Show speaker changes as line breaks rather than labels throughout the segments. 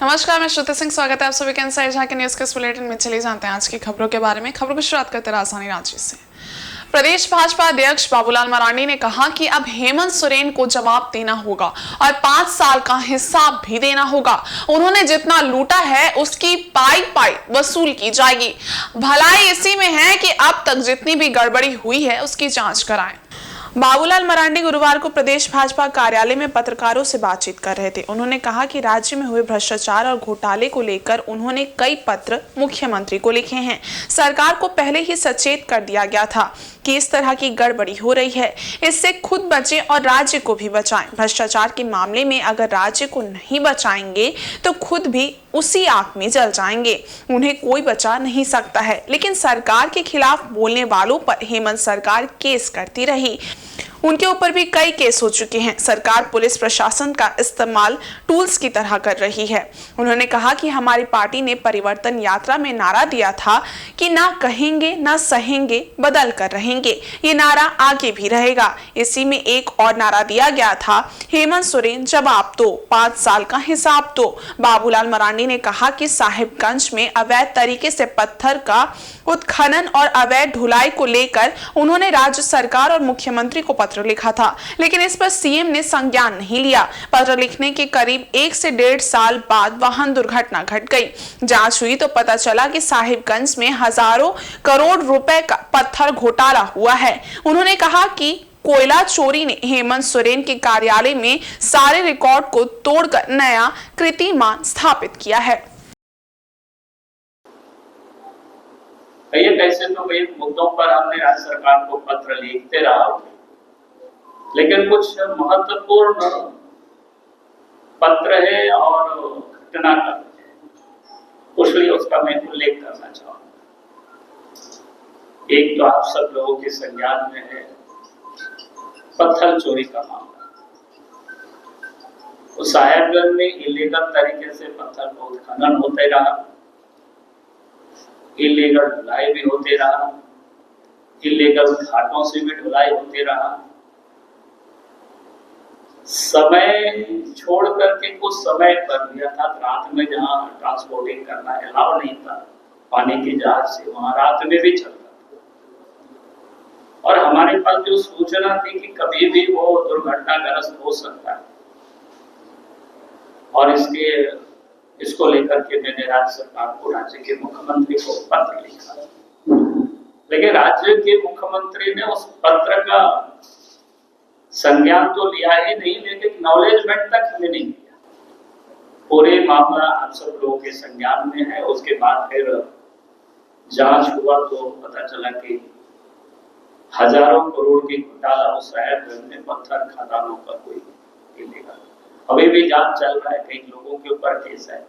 नमस्कार, मैं श्रुति सिंह। स्वागत है आप सभी का इनसाइड झांकी न्यूज के इस बुलेटिन में। चलिए जानते हैं आज की खबरों के बारे में। खबरों की शुरुआत करते हैं राजधानी रांची से। प्रदेश भाजपा अध्यक्ष बाबूलाल मरांडी ने कहा कि अब हेमंत सोरेन को जवाब देना होगा और 5 साल का हिसाब भी देना होगा। उन्होंने जितना लूटा है उसकी पाई पाई वसूल की जाएगी। भलाई इसी में है कि अब तक जितनी भी गड़बड़ी हुई है उसकी जांच कराएं। बाबूलाल मरांडी गुरुवार को प्रदेश भाजपा कार्यालय में पत्रकारों से बातचीत कर रहे थे। उन्होंने कहा कि राज्य में हुए भ्रष्टाचार और घोटाले को लेकर उन्होंने कई पत्र मुख्यमंत्री को लिखे हैं। सरकार को पहले ही सचेत कर दिया गया था कि इस तरह की गड़बड़ी हो रही है, इससे खुद बचें और राज्य को भी बचाएं। भ्रष्टाचार के मामले में अगर राज्य को नहीं बचाएंगे तो खुद भी उसी आग में जल जाएंगे। उन्हें कोई बचा नहीं सकता है। लेकिन सरकार के खिलाफ बोलने वालों पर हेमंत सरकार केस करती रही। उनके ऊपर भी कई केस हो चुके हैं। सरकार पुलिस प्रशासन का इस्तेमाल टूल्स की तरह कर रही है। उन्होंने कहा कि हमारी पार्टी ने परिवर्तन यात्रा में नारा दिया था कि ना कहेंगे ना सहेंगे, बदल कर रहेंगे। ये नारा आगे भी रहेगा। इसी में एक और नारा दिया गया था, हेमंत सोरेन जवाब दो, 5 साल का हिसाब दो। बाबूलाल मरांडी ने कहा कि साहिबगंज में अवैध तरीके से पत्थर का उत्खनन और अवैध ढुलाई को लेकर उन्होंने राज्य सरकार और मुख्यमंत्री को पत्र लिखा था, लेकिन इस पर सीएम ने संज्ञान नहीं लिया। पत्र लिखने के करीब 1 से 1.5 साल बाद वाहन दुर्घटना घट गई। जांच हुई तो पता चला कि साहिबगंज में हजारों करोड़ रुपए का पत्थर घोटाला हुआ है। उन्होंने कहा कि कोयला चोरी ने हेमंत सोरेन के कार्यालय में सारे रिकॉर्ड को तोड़कर नया कीर्तिमान स्थापित किया है।
कैसे तो कई मुद्दों पर हमने राज्य सरकार को पत्र लिखते रहा, लेकिन कुछ महत्वपूर्ण पत्र है और घटना का इसलिए उसका मैं उल्लेख करना चाहूंगा। एक तो आप सब लोगों के संज्ञान में है पत्थर चोरी का मामला। तो साहेबगंज में इलीगल तरीके से पत्थर का उत्खनन होते रहा, इलीगल ढुलाई भी होते रहा, इलीगल घाटों से भी ढुलाई होते रहा। समय छोड़ करके कुछ समय पर भी अर्थात रात में जहां ट्रांसपोर्टिंग करना अलाउ नहीं था पानी की जहाज से, वहां रात में भी चलता था। और हमारे पास जो सूचना थी कि कभी भी वो दुर्घटनाग्रस्त हो सकता है, और इसको लेकर के मैंने राज्य सरकार को, राज्य के मुख्यमंत्री को पत्र लिखा। लेकिन राज्य के मुख्यमंत्री ने उस पत्र का संज्ञान तो लिया ही नहीं, लेकिन एक्नॉलेजमेंट तक हमें नहीं दिया। पूरे मामला आप सब लोगों के संज्ञान में है। उसके बाद फिर जांच हुआ तो पता चला कि हजारों करोड़ की घोटाला उस साहिबगंज में पत्थर खदानों पर कोई इलीगल। अभी भी जांच चल रहा है, कई लोगों के ऊपर केस है।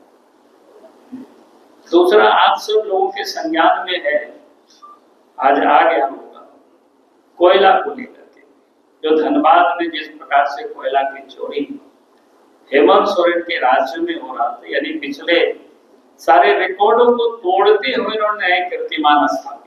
दूसरा, आप सब लोगों के संज्ञान में है, आज आ गया होगा कोयला को लेकर के, जो धनबाद में जिस प्रकार से कोयला की चोरी हेमंत सोरेन के राज्य में हो रहा था, यानी पिछले सारे रिकॉर्डों को तोड़ते हुए उन्होंने नए कीर्तिमान स्थापित।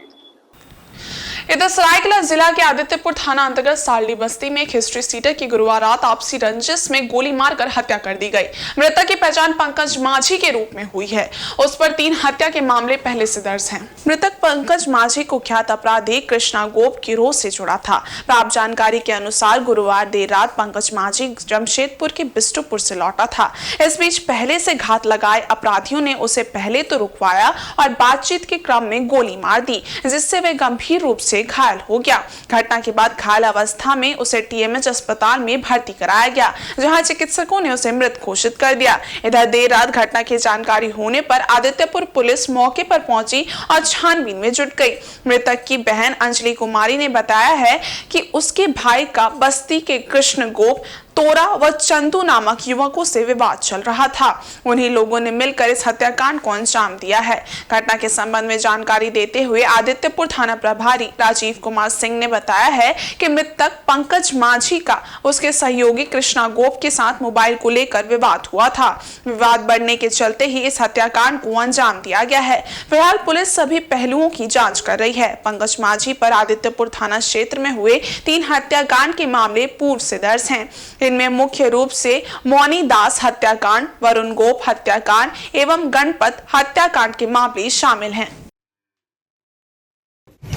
इधर सरायकेला जिला के आदित्यपुर थाना अंतर्गत सालडी बस्ती में एक हिस्ट्री सीटर की गुरुवार रात आपसी रंजिश में गोली मारकर हत्या कर दी गई। मृतक की पहचान पंकज माझी के रूप में हुई है। उस पर 3 हत्या के मामले पहले से दर्ज हैं। मृतक पंकज माझी कुख्यात अपराधी कृष्णा गोप गिरोह से जुड़ा था। प्राप्त जानकारी के अनुसार गुरुवार देर रात पंकज माझी जमशेदपुर के बिष्टुपुर से लौटा था। इस बीच पहले से घात लगाए अपराधियों ने उसे पहले तो रुकवाया और बातचीत के क्रम में गोली मार दी, जिससे वे गंभीर रूप से घायल हो गया। घटना के बाद घायल अवस्था में उसे टीएमएच अस्पताल में भर्ती कराया गया, जहां चिकित्सकों ने उसे मृत घोषित कर दिया। इधर देर रात घटना की जानकारी होने पर आदित्यपुर पुलिस मौके पर पहुंची और छानबीन में जुट गई। मृतक की बहन अंजलि कुमारी ने बताया है कि उसके भाई का बस्ती के कृष्ण गोप तोरा व चंदू नामक युवकों से विवाद चल रहा था। उन्हीं लोगों ने मिलकर इस हत्याकांड को अंजाम दिया है। घटना के संबंध में जानकारी देते हुए आदित्यपुर थाना प्रभारी राजीव कुमार सिंह ने बताया है कि मृतक पंकज माझी का उसके सहयोगी कृष्णा गोप के साथ मोबाइल को लेकर विवाद हुआ था। विवाद बढ़ने के चलते ही इस हत्याकांड को अंजाम दिया गया है। फिलहाल पुलिस सभी पहलुओं की जांच कर रही है। पंकज माझी पर आदित्यपुर थाना क्षेत्र में हुए 3 हत्याकांड के मामले पूर्व से दर्ज हैं। इनमें मुख्य रूप से मौनी दास हत्याकांड, वरुण गोप हत्याकांड एवं गणपत हत्याकांड के मामले शामिल हैं।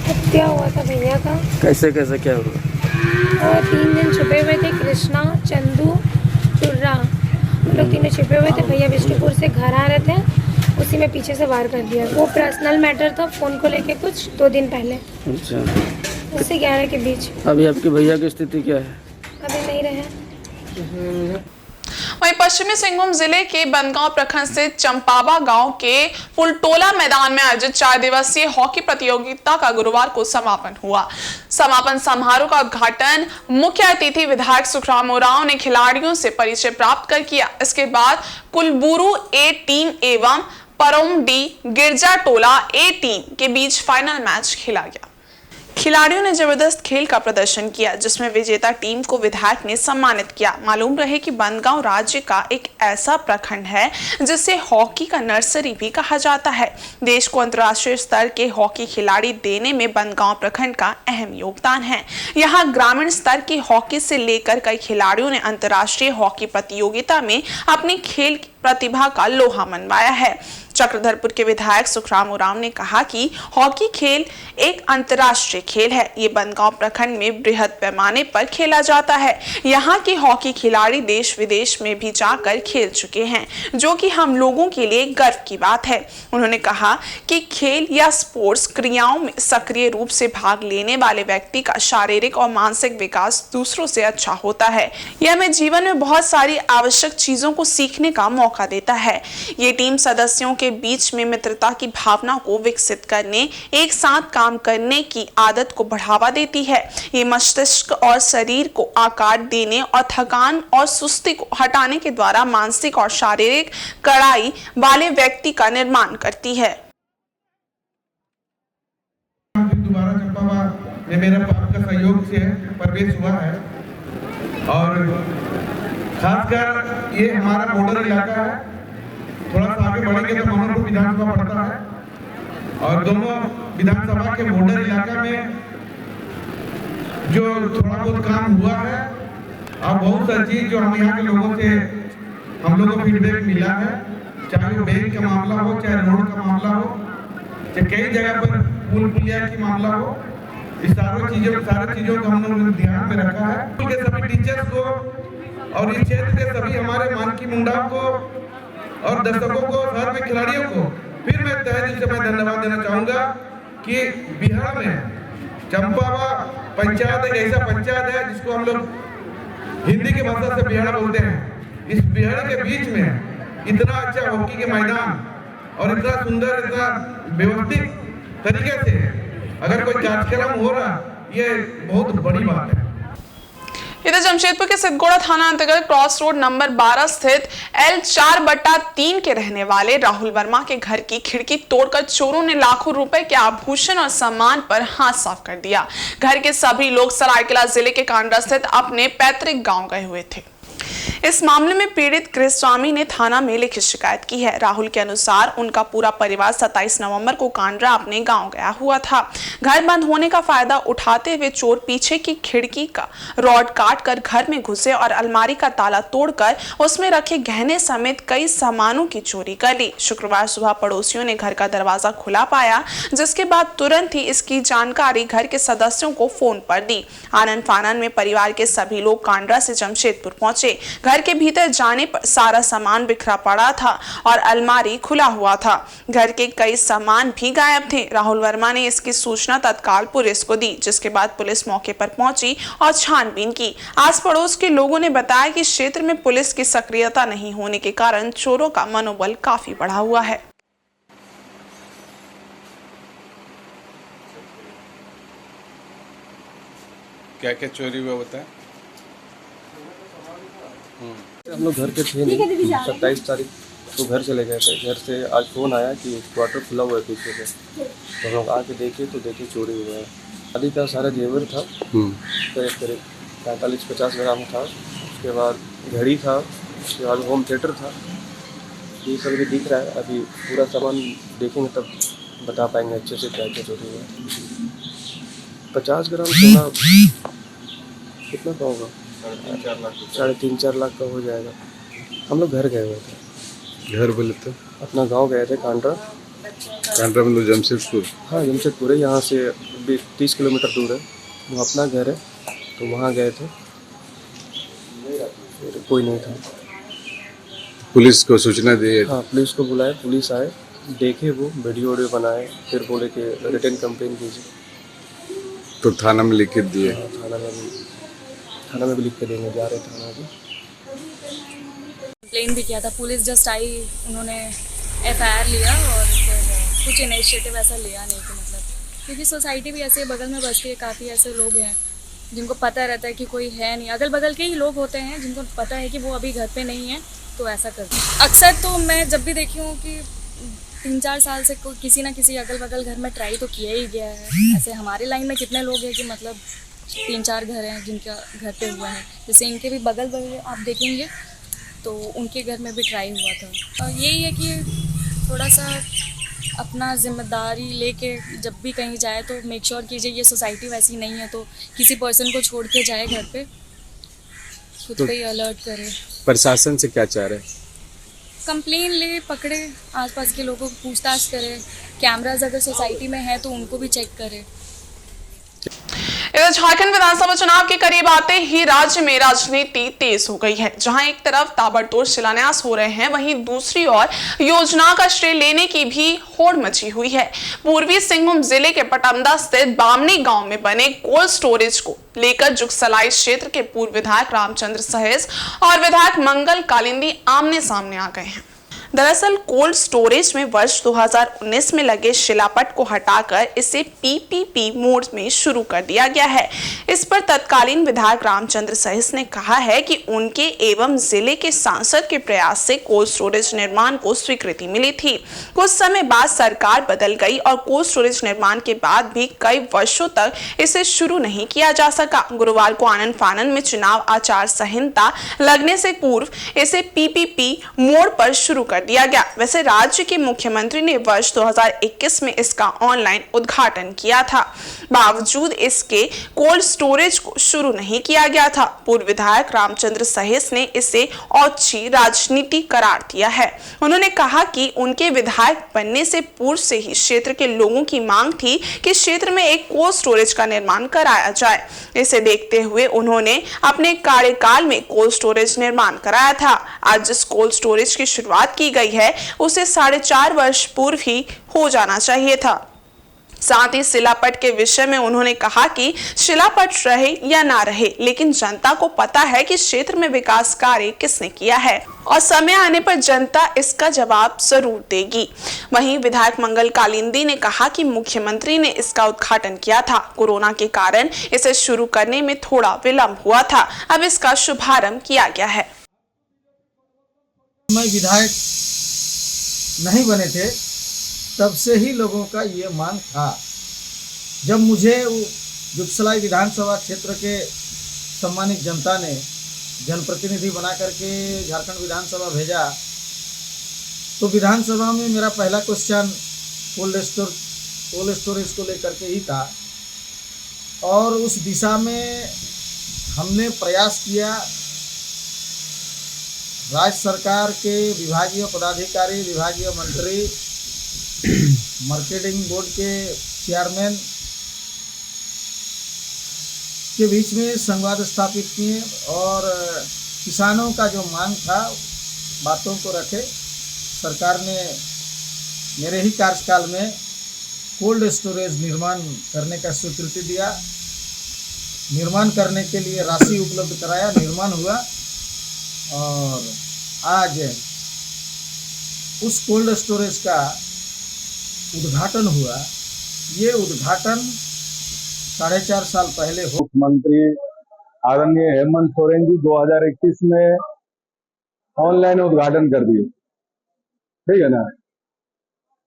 हत्या हुआ था भैया का
कैसे कैसे क्या हुआ?
और 3 दिन छुपे हुए थे, कृष्णा, चंदू, चुर्रा, हम लोग तीनों छुपे हुए थे। भैया विष्णुपुर से घर आ रहे थे, उसी में पीछे से वार कर दिया। वो पर्सनल मैटर था, फ़ोन को लेके कुछ 2 दिन पहले,
अच्छा,
10 से 11 के बीच।
अभी आपके भैया की स्थिति क्या है?
अभी नहीं रहे।
वहीं पश्चिमी सिंहभूम जिले के बनगांव प्रखंड स्थित चंपावा गांव के फुलटोला मैदान में आयोजित 4 दिवसीय हॉकी प्रतियोगिता का गुरुवार को समापन हुआ। समापन समारोह का उद्घाटन मुख्य अतिथि विधायक सुखराम उरांव ने खिलाड़ियों से परिचय प्राप्त कर किया। इसके बाद कुलबुरु ए टीम एवं परोमडी गिरजा टोला ए टीम के बीच फाइनल मैच खेला गया। खिलाड़ियों ने जबरदस्त खेल का प्रदर्शन किया, जिसमें विजेता टीम को विधायक ने सम्मानित किया। मालूम रहे कि बनगांव राज्य का एक ऐसा प्रखंड है जिसे हॉकी का नर्सरी भी कहा जाता है। देश को अंतर्राष्ट्रीय स्तर के हॉकी खिलाड़ी देने में बनगांव प्रखंड का अहम योगदान है। यहाँ ग्रामीण स्तर की हॉकी से लेकर कई खिलाड़ियों ने अंतर्राष्ट्रीय हॉकी प्रतियोगिता में अपनी खेल प्रतिभा का लोहा मनवाया है। चक्रधरपुर के विधायक सुखराम उरांव ने कहा कि हॉकी खेल एक अंतर्राष्ट्रीय खेल है। ये बनगांव प्रखंड में बृहद पैमाने पर खेला जाता है। यहाँ के हॉकी खिलाड़ी देश विदेश में भी जाकर खेल चुके हैं, जो कि हम लोगों के लिए गर्व की बात है। उन्होंने कहा कि खेल या स्पोर्ट्स क्रियाओं में सक्रिय रूप से भाग लेने वाले व्यक्ति का शारीरिक और मानसिक विकास दूसरों से अच्छा होता है। यह हमें जीवन में बहुत सारी आवश्यक चीजों को सीखने का मौका देता है। ये टीम सदस्यों के बीच में मित्रता की भावना को विकसित करने, एक साथ काम करने की आदत को बढ़ावा देती है। ये मस्तिष्क और शरीर को आकार देने और थकान और सुस्ती को हटाने के द्वारा मानसिक और शारीरिक कड़ाई वाले व्यक्ति का निर्माण करती है।
दोबारा चंपावा में मेरा आपका सहयोग से प्रवेश हुआ है और खासकर ये हमारा बॉर्डर इलाका है। थोड़ा सा आगे बढ़ेंगे तो मनोरपुर विधानसभा पड़ता है और दोनों विधानसभा के बॉर्डर इलाका में जो थोड़ा बहुत काम हुआ है और बहुत सारी चीज जो हम यहाँ के लोगों से हम लोगों को फीडबैक मिला है, चाहे वो बैंक का मामला हो, चाहे रोड का मामला हो, चाहे कई जगह पर पुल पुलिया की मामला हो, इस सारी चीजों को हम लोगों ने ध्यान में रखा है। स्कूल के सभी टीचर्स को और इस क्षेत्र के सभी हमारे मानकी मुंडा को और दर्शकों को, साथ में खिलाड़ियों को फिर मैं तहे दिल से मैं धन्यवाद देना चाहूँगा कि बिहार में चंपावा पंचायत एक ऐसा पंचायत है जिसको हम लोग हिंदी की भाषा से बिहार बोलते हैं। इस बिहार के बीच में इतना अच्छा हॉकी के मैदान और इतना सुंदर, इतना व्यवस्थित तरीके से अगर कोई कार्यक्रम हो रहा, ये बहुत बड़ी बात है।
इधर जमशेदपुर के सिद्धगोड़ा थाना अंतर्गत क्रॉस रोड नंबर 12 स्थित L4/3 के रहने वाले राहुल वर्मा के घर की खिड़की तोड़कर चोरों ने लाखों रुपए के आभूषण और सामान पर हाथ साफ कर दिया। घर के सभी लोग सरायकेला जिले के कांडा स्थित अपने पैतृक गांव गए हुए थे। इस मामले में पीड़ित गृहस्वामी ने थाना में लिखित शिकायत की है। राहुल के अनुसार उनका पूरा परिवार 27 नवंबर को कांड्रा अपने गांव गया हुआ था। घर बंद होने का फायदा उठाते हुए चोर पीछे की खिड़की का रॉड काटकर घर में घुसे और अलमारी का ताला तोड़कर उसमें रखे गहने समेत कई सामानों की चोरी कर ली। शुक्रवार सुबह पड़ोसियों ने घर का दरवाजा खुला पाया, जिसके बाद तुरंत ही इसकी जानकारी घर के सदस्यों को फोन पर दी। आनन फानन में परिवार के सभी लोग कांड्रा से जमशेदपुर पहुंचे। घर के भीतर जाने पर सारा सामान बिखरा पड़ा था और अलमारी खुला हुआ था। घर के कई सामान भी गायब थे। राहुल वर्मा ने इसकी सूचना तत्काल पुलिस को दी, जिसके बाद पुलिस मौके पर पहुंची और छानबीन की। आस पड़ोस के लोगों ने बताया कि क्षेत्र में पुलिस की सक्रियता नहीं होने के कारण चोरों का मनोबल काफी बढ़ा हुआ है।
क्या क्या चोरी हुआ बताएं?
हम लोग घर के थे नहीं, 27 तारीख को घर चले गए थे। घर से आज फ़ोन आया कि क्वार्टर खुला हुआ है पीछे से, तो हम लोग आके देखे तो देखे चोरी हुआ है। शादी का सारा जेवर था, करीब 45-50 ग्राम था। उसके बाद घड़ी था, उसके बाद होम थिएटर था। ये सब भी दिख रहा है। अभी पूरा सामान देखेंगे तब बता पाएंगे अच्छे से क्या क्या चोरी हुआ है। 50 ग्राम सोना कितना का होगा? 3-4 लाख का हो जाएगा। हम लोग घर गए हुए थे,
घर बोले तो
अपना गांव गए थे कांड्रा।
कांड्रा मतलब जमशेदपुर।
हाँ जमशेदपुर है, यहाँ से 30 किलोमीटर दूर है, वो अपना घर है, तो वहाँ गए थे, फिर कोई नहीं था।
पुलिस को सूचना दी?
हाँ पुलिस को बुलाए, पुलिस आए, देखे, वो वीडियो बनाए, फिर बोले कि रिटर्न कंप्लेन कीजिए।
तो थाना में लिख दिए?
हाँ, थाना में भी लिख के देंगे, जा रहे थाना अभी।
कंप्लेन भी किया था, पुलिस जस्ट आई, उन्होंने एफआईआर लिया और फिर कुछ इनिशिएटिव ऐसा लिया नहीं कि मतलब, क्योंकि सोसाइटी भी ऐसे बगल में बसती है, काफ़ी ऐसे लोग हैं जिनको पता रहता है कि कोई है नहीं, अगल बगल के ही लोग होते हैं जिनको पता है कि वो अभी घर पे नहीं है, तो ऐसा करते हैं। अक्सर तो मैं जब भी देखी हूँ कि 3-4 साल से कोई किसी ना किसी अगल बगल घर में ट्राई तो किया ही गया है। ऐसे हमारे लाइन में कितने लोग हैं कि मतलब 3-4 घर हैं जिनका घर पे हुआ है, जैसे इनके भी बगल बगल आप देखेंगे तो उनके घर में भी ट्राई हुआ था। और यही है कि थोड़ा सा अपना जिम्मेदारी लेके जब भी कहीं जाए तो मेक श्योर कीजिए, ये सोसाइटी वैसी नहीं है तो किसी पर्सन को छोड़ के जाए घर पे, खुद पे ही अलर्ट करे।
प्रशासन से क्या चाह रहे हैं?
कंप्लेन ले, पकड़े, आसपास के लोगों को पूछताछ करे, कैमराज अगर सोसाइटी में है तो उनको भी चेक करे।
इधर झारखंड विधानसभा चुनाव के करीब आते ही राज्य में राजनीति तेज हो गई है। जहां एक तरफ ताबड़तोड़ शिलान्यास हो रहे हैं, वहीं दूसरी ओर योजना का श्रेय लेने की भी होड़ मची हुई है। पूर्वी सिंहभूम जिले के पटमदा स्थित बामनी गांव में बने कोल्ड स्टोरेज को लेकर जुगसलाई क्षेत्र के पूर्व विधायक रामचंद्र सहस और विधायक मंगल कालिंदी आमने सामने आ गए हैं। दरअसल कोल्ड स्टोरेज में वर्ष 2019 में लगे शिलापट को हटाकर इसे पीपीपी मोड में शुरू कर दिया गया है। इस पर तत्कालीन विधायक रामचंद्र सहस ने कहा है कि उनके एवं जिले के सांसद के प्रयास से कोल्ड स्टोरेज निर्माण को स्वीकृति मिली थी। कुछ समय बाद सरकार बदल गई और कोल्ड स्टोरेज निर्माण के बाद भी कई वर्षों तक इसे शुरू नहीं किया जा सका। गुरुवार को आनन फानन में चुनाव आचार संहिता लगने से पूर्व इसे पीपीपी मोड पर शुरू कर दिया गया। वैसे राज्य के मुख्यमंत्री ने वर्ष 2021 में इसका ऑनलाइन उद्घाटन किया था, बावजूद इसके कोल्ड स्टोरेज को शुरू नहीं किया गया था। पूर्व विधायक रामचंद्र सहस ने इसे औची राजनीति करार दिया है। उन्होंने कहा कि उनके विधायक बनने से पूर्व से ही क्षेत्र के लोगों की मांग थी कि क्षेत्र में एक कोल्ड स्टोरेज का निर्माण कराया जाए। इसे देखते हुए उन्होंने अपने कार्यकाल में कोल्ड स्टोरेज निर्माण कराया था। आज जिस कोल्ड स्टोरेज की शुरुआत की गई है उसे 4.5 वर्ष पूर्व ही हो जाना चाहिए था। साथ ही शिलापट के विषय में उन्होंने कहा कि शिलापट रहे या ना रहे, लेकिन जनता को पता है कि क्षेत्र में विकास कार्य किसने किया है और समय आने पर जनता इसका जवाब जरूर देगी। वहीं विधायक मंगल कालिंदी ने कहा कि मुख्यमंत्री ने इसका उद्घाटन किया था, कोरोना के कारण इसे शुरू करने में थोड़ा विलंब हुआ था, अब इसका शुभारंभ किया गया है।
मैं विधायक नहीं बने थे तब से ही लोगों का ये मांग था। जब मुझे जुगसलाई विधानसभा क्षेत्र के सम्मानित जनता ने जनप्रतिनिधि बना करके झारखंड विधानसभा भेजा तो विधानसभा में मेरा पहला क्वेश्चन कोल्ड स्टोरेज को लेकर के ही था और उस दिशा में हमने प्रयास किया। राज्य सरकार के विभागीय पदाधिकारी, विभागीय मंत्री, मार्केटिंग बोर्ड के चेयरमैन के बीच में संवाद स्थापित किए और किसानों का जो मांग था बातों को रखे। सरकार ने मेरे ही कार्यकाल में कोल्ड स्टोरेज निर्माण करने का स्वीकृति दिया, निर्माण करने के लिए राशि उपलब्ध कराया, निर्माण हुआ और आज उस कोल्ड स्टोरेज का उद्घाटन हुआ। ये उद्घाटन 4.5 साल पहले हो।
मुख्यमंत्री आदरणीय हेमंत सोरेन जी 2021 में ऑनलाइन उद्घाटन कर दिए, ठीक है ना।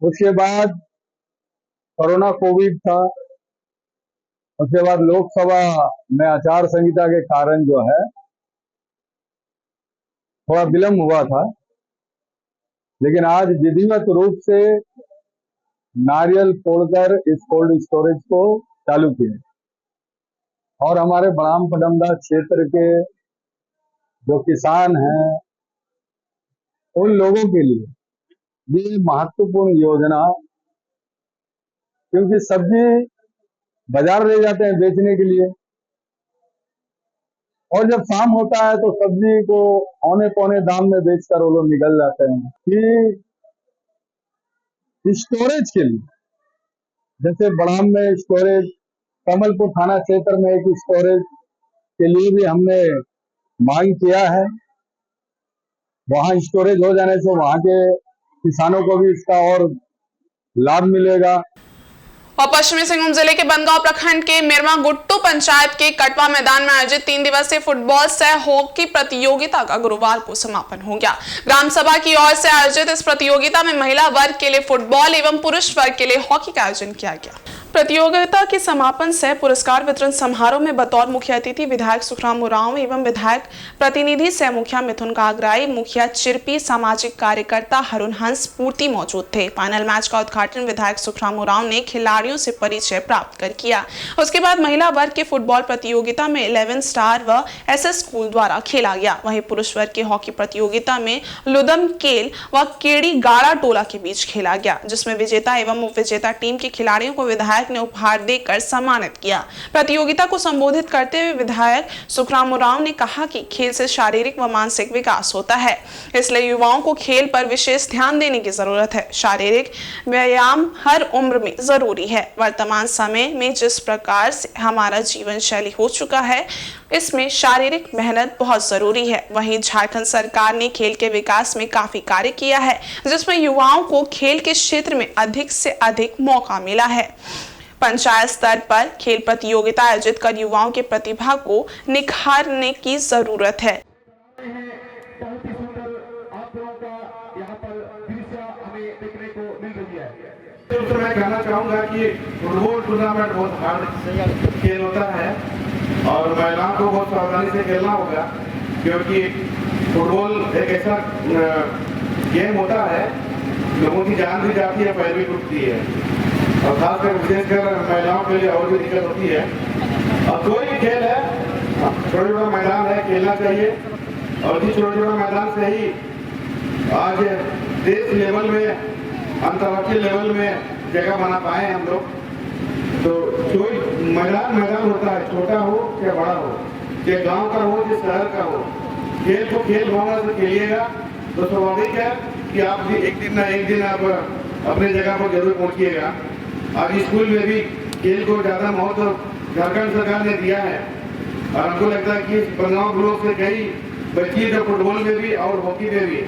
उसके बाद कोरोना कोविड था, उसके बाद लोकसभा में आचार संहिता के कारण जो है थोड़ा विलंब हुआ था, लेकिन आज विधिवत रूप से नारियल तोड़कर इस कोल्ड स्टोरेज को चालू किया और हमारे बड़ाम पटमदा क्षेत्र के जो किसान हैं, उन लोगों के लिए ये महत्वपूर्ण योजना, क्योंकि सब्जी बाजार ले जाते हैं बेचने के लिए, और जब शाम होता है तो सब्जी को औने पौने दाम में बेचकर वो लोग निकल जाते हैं। कि स्टोरेज के लिए, जैसे बड़ाम में स्टोरेज, कमलपुर थाना क्षेत्र में एक स्टोरेज के लिए भी हमने मांग किया है। वहां स्टोरेज हो जाने से वहां के किसानों को भी इसका और लाभ मिलेगा।
और पश्चिमी सिंहभूम जिले के बनगांव प्रखंड के मिरमा गुट्टू पंचायत के कटवा मैदान में आयोजित 3 दिवसीय फुटबॉल सह हॉकी प्रतियोगिता का गुरुवार को समापन हो गया। ग्राम सभा की ओर से आयोजित इस प्रतियोगिता में महिला वर्ग के लिए फुटबॉल एवं पुरुष वर्ग के लिए हॉकी का आयोजन किया गया। प्रतियोगिता के समापन सह पुरस्कार वितरण समारोह में बतौर मुख्य अतिथि विधायक सुखराम उरांव एवं विधायक प्रतिनिधि सह मुखिया मिथुन कागराई, मुखिया चिरपी, सामाजिक कार्यकर्ता हरुण हंस पूर्ति मौजूद थे। फाइनल मैच का उद्घाटन विधायक सुखराम उरांव ने खिलाड़ियों से परिचय प्राप्त कर किया। उसके बाद महिला वर्ग के फुटबॉल प्रतियोगिता में 11 स्टार व SS स्कूल द्वारा खेला गया। वहीं पुरुष वर्ग के हॉकी प्रतियोगिता में लुदम केल व केड़ी गाड़ा टोला के बीच खेला गया, जिसमें विजेता एवं उप विजेता टीम के खिलाड़ियों को विधायक ने उपहार देकर सम्मानित किया। प्रतियोगिता को संबोधित करते हुए विधायक सुखराम उरांव ने कहा कि खेल से शारीरिक व मानसिक विकास होता है, इसलिए युवाओं को खेल पर विशेष ध्यान देने की जरूरत है। शारीरिक व्यायाम हर उम्र में जरूरी है। वर्तमान समय में जिस प्रकार से हमारा जीवन शैली हो चुका है, इसमें शारीरिक मेहनत बहुत जरूरी है। वहीं झारखंड सरकार ने खेल के विकास में काफी कार्य किया है, जिसमें युवाओं को खेल के क्षेत्र में अधिक से अधिक मौका मिला है। पंचायत स्तर पर खेल प्रतियोगिता आयोजित कर युवाओं की प्रतिभा को निखारने की जरूरत है।
बहुत ही सुंदर आप लोगों का यहाँ पर दृश्य हमें देखने को मिल रही है। तो मैं कहना चाहूँगा कि फुटबॉल टूर्नामेंट बहुत हार्ड खेल होता है और महिलाओं को बहुत सावधानी से खेलना होगा, क्योंकि फुटबॉल एक ऐसा गेम होता है, लोगों की जान भी जाती है, पैर भी टूटती है, और खासकर विशेषकर महिलाओं के लिए और भी दिक्कत होती है। और कोई भी खेल है, छोटा छोटा मैदान है, खेलना चाहिए, और जिस छोटा छोटा मैदान से ही आज देश लेवल में, अंतर्राष्ट्रीय लेवल में जगह बना पाए हम लोग। तो कोई मैदान होता है, छोटा हो या बड़ा हो, चाहे गांव का हो या शहर का हो, खेल को खेल भावना से खेलिएगा तो स्वाभाविक है कि आप भी एक दिन ना एक दिन आप अपने जगह पर जरूर पहुंचिएगा। आज स्कूल में भी खेल को ज़्यादा महत्व झारखंड सरकार ने दिया है, और हमको लगता है कि बनगांव ब्लॉक से कई बच्ची जो फुटबॉल में भी और हॉकी में भी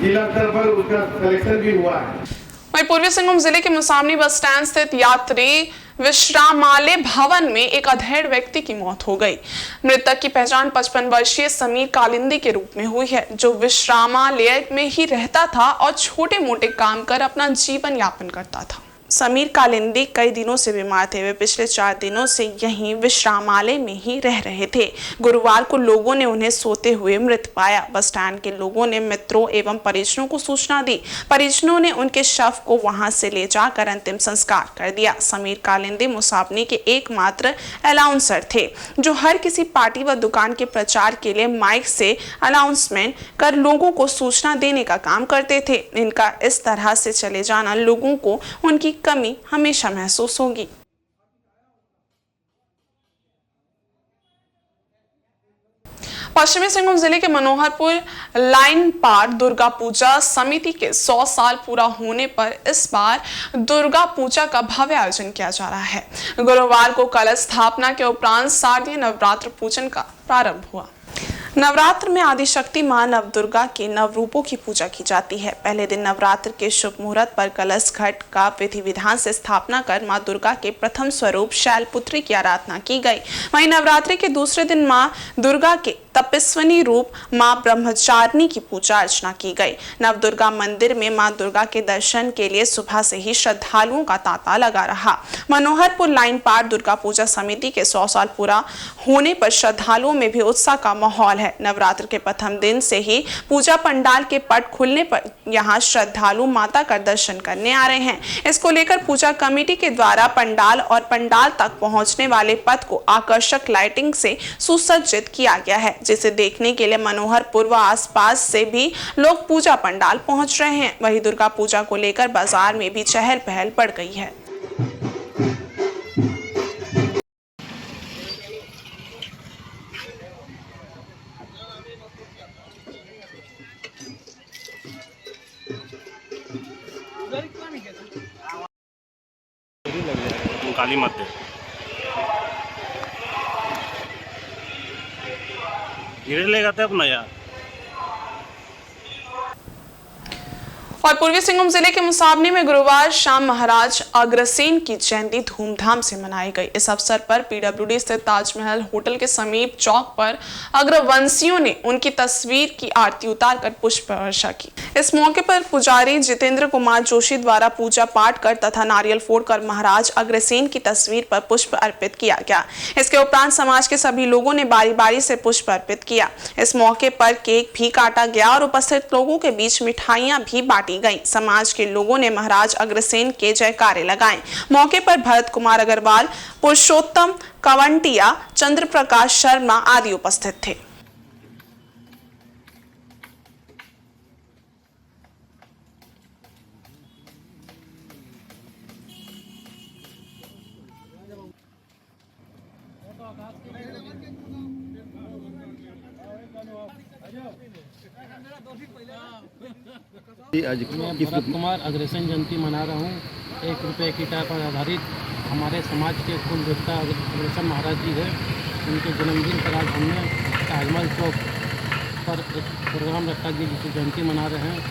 जिला स्तर पर उसका सिलेक्शन भी हुआ है।
वहीं पूर्वी सिंहभूम जिले के मुसामनी बस स्टैंड स्थित यात्री विश्रामालय भवन में एक अधेड़ व्यक्ति की मौत हो गई। मृतक की पहचान 55 वर्षीय समीर कालिंदी के रूप में हुई है, जो विश्रामालय में ही रहता था और छोटे मोटे काम कर अपना जीवन यापन करता था। समीर कालिंदी कई दिनों से बीमार थे। वे पिछले 4 दिनों से यहीं विश्रामालय में ही रह रहे थे। गुरुवार को लोगों ने उन्हें सोते हुए मृत पाया। बस स्टैंड के लोगों ने मित्रों एवं परिजनों को सूचना दी। परिजनों ने उनके शव को वहां से ले जाकर अंतिम संस्कार कर दिया। समीर कालिंदी मुसाबनी के एकमात्र अनाउंसर थे, जो हर किसी पार्टी व दुकान के प्रचार के लिए माइक से अनाउंसमेंट कर लोगों को सूचना देने का काम करते थे। इनका इस तरह से चले जाना लोगों को उनकी कमी हमेशा महसूस होगी। पश्चिमी सिंहभूम जिले के मनोहरपुर लाइन पार दुर्गा पूजा समिति के 100 साल पूरा होने पर इस बार दुर्गा पूजा का भव्य आयोजन किया जा रहा है। गुरुवार को कलश स्थापना के उपरांत शारदीय नवरात्र पूजन का प्रारंभ हुआ। नवरात्र में आदिशक्ति मां नव दुर्गा के नव रूपों की पूजा की जाती है। पहले दिन नवरात्र के शुभ मुहूर्त पर कलश घट का विधि विधान से स्थापना कर मां दुर्गा के प्रथम स्वरूप शैलपुत्री की आराधना की गई। वहीं नवरात्रि के दूसरे दिन मां दुर्गा के तपस्विनी रूप मां ब्रह्मचारिणी की पूजा अर्चना की गई। नव दुर्गा मंदिर में मां दुर्गा के दर्शन के लिए सुबह से ही श्रद्धालुओं का तांता लगा रहा। मनोहरपुर लाइन पार दुर्गा पूजा समिति के 100 साल पूरा होने पर श्रद्धालुओं में भी उत्साह का माहौल है। है। नवरात्र के प्रथम दिन से ही पूजा पंडाल के पट खुलने पर यहां श्रद्धालु माता का दर्शन करने आ रहे हैं। इसको लेकर पूजा कमेटी के द्वारा पंडाल और पंडाल तक पहुंचने वाले पथ को आकर्षक लाइटिंग से सुसज्जित किया गया है, जिसे देखने के लिए मनोहरपुर व आसपास से भी लोग पूजा पंडाल पहुंच रहे हैं। वहीं दुर्गा पूजा को लेकर बाजार में भी चहल पहल बढ़ गई है।
काली माते धीरे ले जाते अपना यार।
और पूर्वी सिंहभूम जिले के मुसाबनी में गुरुवार शाम महाराज अग्रसेन की जयंती धूमधाम से मनाई गई। इस अवसर पर पीडब्ल्यूडी स्थित ताजमहल होटल के समीप चौक पर अग्रवंशियों ने उनकी तस्वीर की आरती उतारकर पुष्प वर्षा की। इस मौके पर पुजारी जितेंद्र कुमार जोशी द्वारा पूजा पाठ कर तथा नारियल फोड़कर महाराज अग्रसेन की तस्वीर पर पुष्प अर्पित किया गया। इसके उपरांत समाज के सभी लोगों ने बारी बारी से पुष्प अर्पित किया। इस मौके पर केक भी काटा गया और उपस्थित लोगों के बीच मिठाइयां भी बांटी गई। समाज के लोगों ने महाराज अग्रसेन के जयकारे लगाए। मौके पर भरत कुमार अग्रवाल, पुरुषोत्तम कवंटिया, चंद्र प्रकाश शर्मा आदि उपस्थित थे।
आज मैं भरत कुमार अग्रसेन जयंती मना रहा हूँ। 1 रुपये की टाइप पर आधारित हमारे समाज के कुल देवता अग्रसेन महाराज जी है। उनके जन्मदिन पर आज हमने ताजमहल चौक पर एक प्रोग्राम रखा गया जिसकी जयंती मना रहे हैं।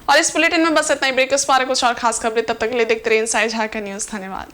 और इस बुलेटिन में बस इतना ही। ब्रेक के उस पार कुछ और खास खबरें, तब तक के लिए देखते रहिए इनसाइड झारखंड न्यूज़। धन्यवाद।